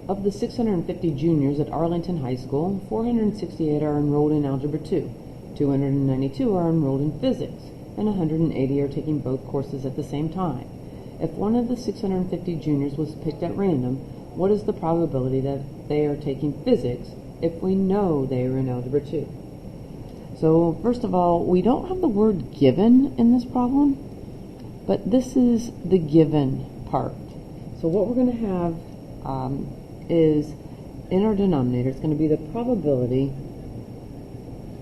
Of the 650 juniors at Arlington High School, 468 are enrolled in Algebra 2, 292 are enrolled in Physics, and 180 are taking both courses at the same time. If one of the 650 juniors was picked at random, what is the probability that they are taking Physics if we know they are in Algebra 2? So first of all, we don't have the word given in this problem, but this is the given part. So what we're going to have is in our denominator, it's going to be the probability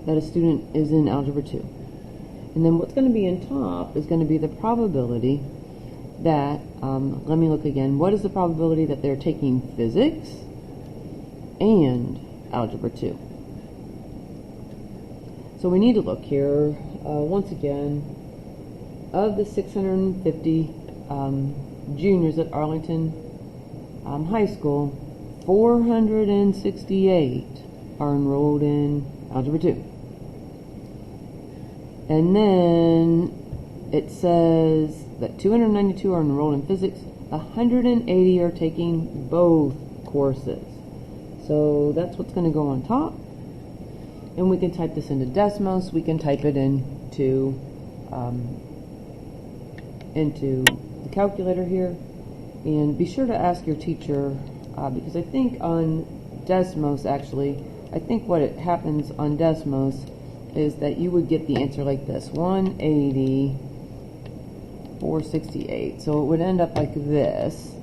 that a student is in Algebra 2. And then what's going to be in top is going to be the probability that, let me look again, what is the probability that they're taking Physics and Algebra 2? So we need to look here, once again, of the 650 juniors at Arlington High School, 468 are enrolled in Algebra 2. And then it says that 292 are enrolled in Physics, 180 are taking both courses. So that's what's going to go on top. And we can type this into Desmos. We can type it into the calculator here. And be sure to ask your teacher, because I think on Desmos, actually, I think what happens on Desmos is that you would get the answer like this, 180, 468. So it would end up like this,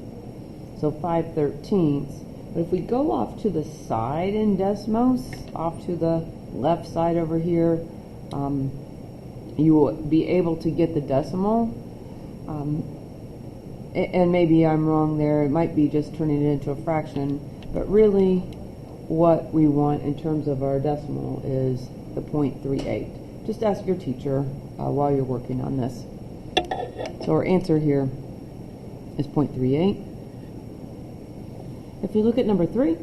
so 5/13. But if we go off to the side in Desmos, off to the left side over here, you will be able to get the decimal. And maybe I'm wrong there, it might be just turning it into a fraction, but really what we want in terms of our decimal is the 0.38. Just ask your teacher while you're working on this. So our answer here is 0.38. If we look at number 3,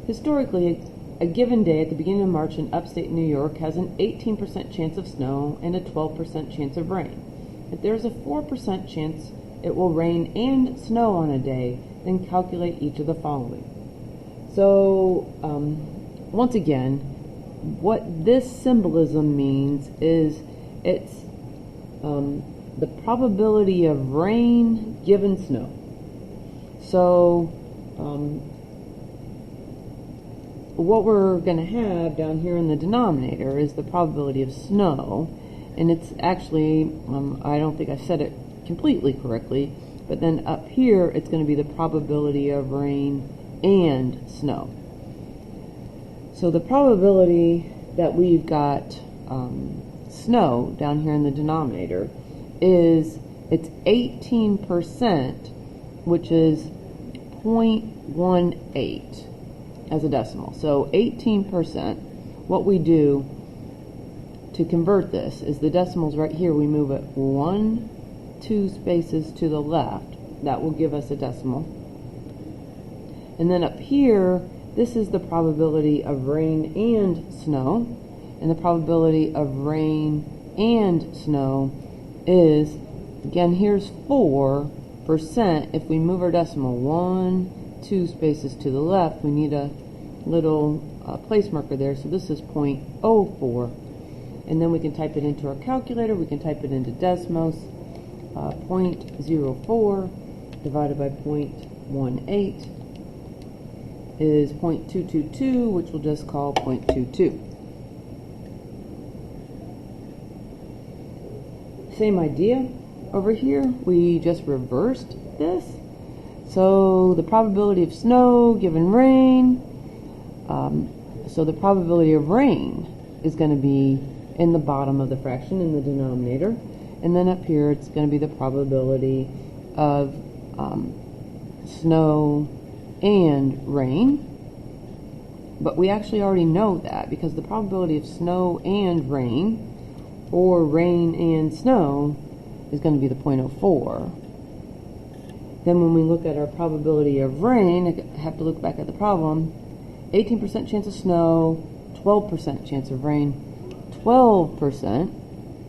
historically a given day at the beginning of March in upstate New York has an 18% chance of snow and a 12% chance of rain. If there's a 4% chance it will rain and snow on a day, then calculate each of the following. So once again, what this symbolism means is it's the probability of rain given snow. So what we're going to have down here in the denominator is the probability of snow, and it's actually, I don't think I said it completely correctly, but then up here it's going to be the probability of rain and snow. So the probability that we've got snow down here in the denominator is, it's 18%, which is 0.18 as a decimal. So 18%, what we do to convert this is the decimals right here, we move it 2 spaces to the left. That will give us a decimal. And then up here, this is the probability of rain and snow. And the probability of rain and snow is, again, here's 4%. If we move our decimal 2 spaces to the left, we need a little place marker there. So this is 0.04. And then we can type it into our calculator. We can type it into Desmos. 0.04 divided by 0.18 is 0.222, which we'll just call 0.22. Same idea over here. We just reversed this. So the probability of snow given rain, so the probability of rain is going to be in the bottom of the fraction in the denominator. And then up here, it's going to be the probability of snow and rain. But we actually already know that, because the probability of snow and rain, or rain and snow, is going to be the 0.04. Then when we look at our probability of rain, I have to look back at the problem. 18% chance of snow, 12% chance of rain, 12%.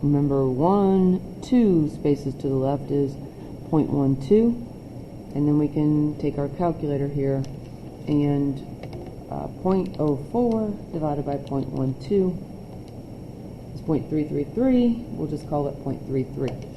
Remember, 2 spaces to the left is 0.12. And then we can take our calculator here And 0.04 divided by 0.12 is 0.333. We'll just call it 0.33.